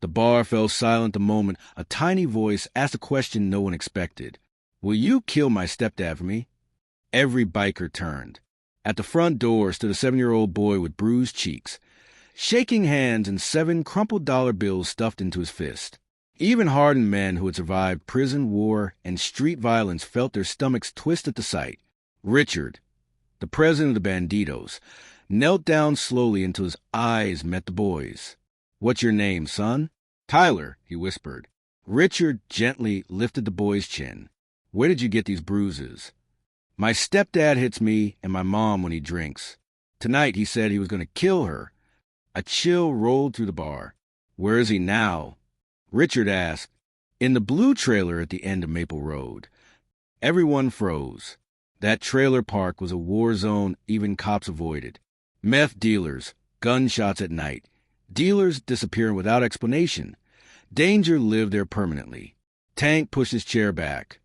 The bar fell silent the moment a tiny voice asked a question no one expected. "Will you kill my stepdad for me?" Every biker turned. At the front door stood a 7-year-old boy with bruised cheeks, shaking hands and 7 crumpled dollar bills stuffed into his fist. Even hardened men who had survived prison, war, and street violence felt their stomachs twist at the sight. Richard, the president of the Bandidos, knelt down slowly until his eyes met the boy's. "What's your name, son?" "Tyler," he whispered. Richard gently lifted the boy's chin. "Where did you get these bruises?" "My stepdad hits me and my mom when he drinks. Tonight he said he was going to kill her." A chill rolled through the bar. "Where is he now?" Richard asked. "In the blue trailer at the end of Maple Road." Everyone froze. That trailer park was a war zone even cops avoided. Meth dealers, gunshots at night, dealers disappearing without explanation. Danger lived there permanently. Tank pushed his chair back,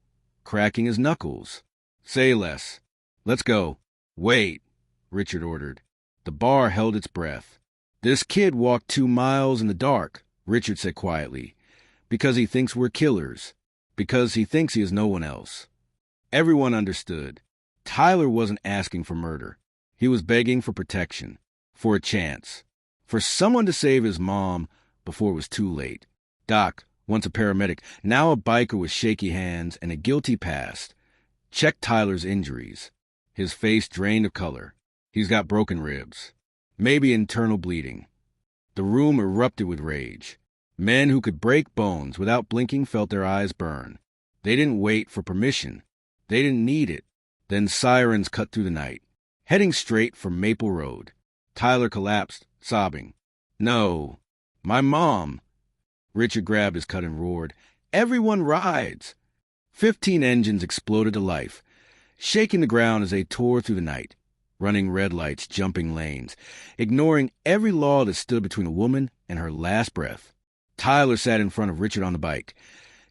cracking his knuckles. "Say less. Let's go." "Wait," Richard ordered. The bar held its breath. "This kid walked 2 miles in the dark," Richard said quietly, "because he thinks we're killers, because he thinks he is no one else." Everyone understood. Tyler wasn't asking for murder. He was begging for protection, for a chance, for someone to save his mom before it was too late. Doc, once a paramedic, now a biker with shaky hands and a guilty past, checked Tyler's injuries. His face drained of color. He's got broken ribs, maybe internal bleeding. The room erupted with rage. Men who could break bones without blinking felt their eyes burn. They didn't wait for permission. They didn't need it. Then sirens cut through the night, heading straight for Maple Road. Tyler collapsed, sobbing. "No, my mom." Richard grabbed his cut and roared, "Everyone rides!" 15 engines exploded to life, shaking the ground as they tore through the night, running red lights, jumping lanes, ignoring every law that stood between a woman and her last breath. Tyler sat in front of Richard on the bike,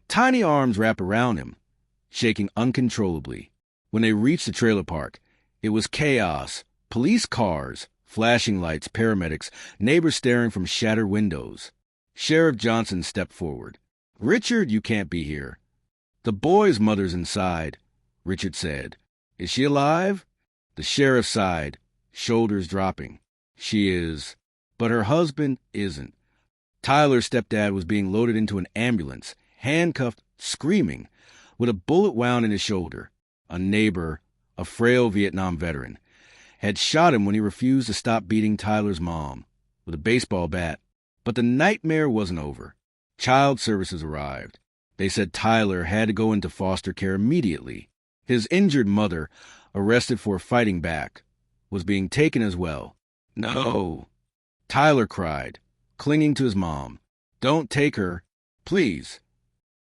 tiny arms wrapped around him, shaking uncontrollably. When they reached the trailer park, it was chaos. Police cars, flashing lights, paramedics, neighbors staring from shattered windows. Sheriff Johnson stepped forward. "Richard, you can't be here." "The boy's mother's inside," Richard said. "Is she alive?" The sheriff sighed, shoulders dropping. "She is, but her husband isn't." Tyler's stepdad was being loaded into an ambulance, handcuffed, screaming, with a bullet wound in his shoulder. A neighbor, a frail Vietnam veteran, had shot him when he refused to stop beating Tyler's mom with a baseball bat. But the nightmare wasn't over. Child services arrived. They said Tyler had to go into foster care immediately. His injured mother, arrested for fighting back, was being taken as well. "No," Tyler cried, clinging to his mom. "Don't take her, please."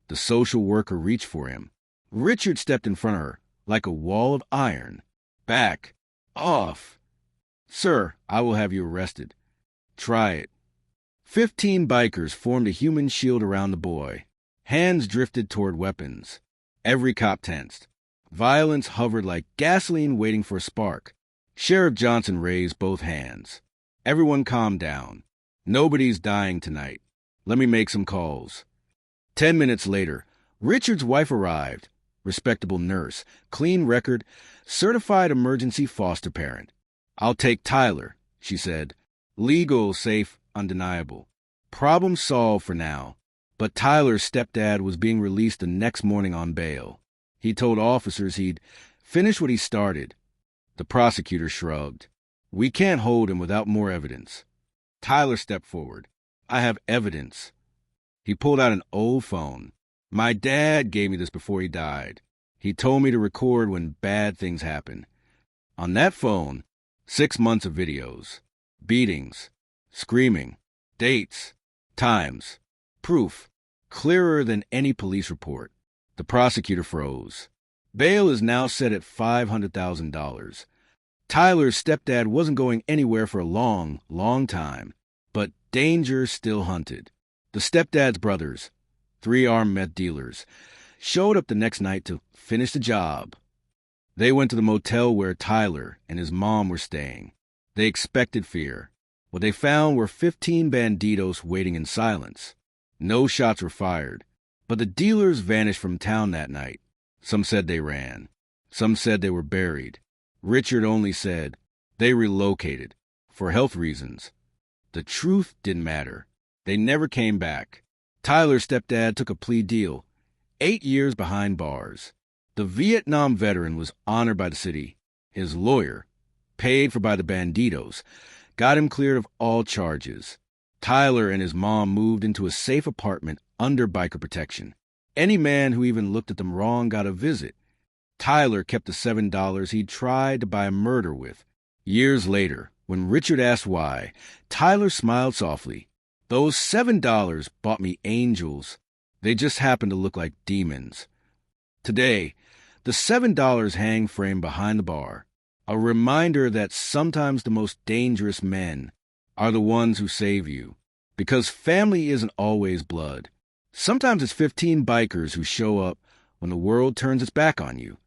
The social worker reached for him. Richard stepped in front of her, like a wall of iron. "Back off." "Sir, I will have you arrested." "Try it." 15 bikers formed a human shield around the boy. Hands drifted toward weapons. Every cop tensed. Violence hovered like gasoline waiting for a spark. Sheriff Johnson raised both hands. "Everyone calm down. Nobody's dying tonight. Let me make some calls." 10 minutes later, Richard's wife arrived. Respectable nurse, clean record, certified emergency foster parent. "I'll take Tyler," she said. "Legal, safe, undeniable. Problem solved for now." But Tyler's stepdad was being released the next morning on bail. He told officers he'd finished what he started. The prosecutor shrugged. "We can't hold him without more evidence." Tyler stepped forward. "I have evidence." He pulled out an old phone. "My dad gave me this before he died. He told me to record when bad things happen." On that phone, 6 months of videos, beatings, screaming, dates, times, proof, clearer than any police report. The prosecutor froze. Bail is now set at $500,000. Tyler's stepdad wasn't going anywhere for a long, long time, but danger still hunted. The stepdad's brothers, 3 armed meth dealers, showed up the next night to finish the job. They went to the motel where Tyler and his mom were staying. They expected fear. What they found were 15 bandidos waiting in silence. No shots were fired, but the dealers vanished from town that night. Some said they ran. Some said they were buried. Richard only said they relocated for health reasons. The truth didn't matter. They never came back. Tyler's stepdad took a plea deal, 8 years behind bars. The Vietnam veteran was honored by the city. His lawyer, paid for by the Bandidos, got him cleared of all charges. Tyler and his mom moved into a safe apartment under biker protection. Any man who even looked at them wrong got a visit. Tyler kept the $7 he'd tried to buy a murder with. Years later, when Richard asked why, Tyler smiled softly. Those $7 bought me angels. They just happened to look like demons. Today, the $7 hang framed behind the bar, a reminder that sometimes the most dangerous men are the ones who save you. Because family isn't always blood. Sometimes it's 15 bikers who show up when the world turns its back on you.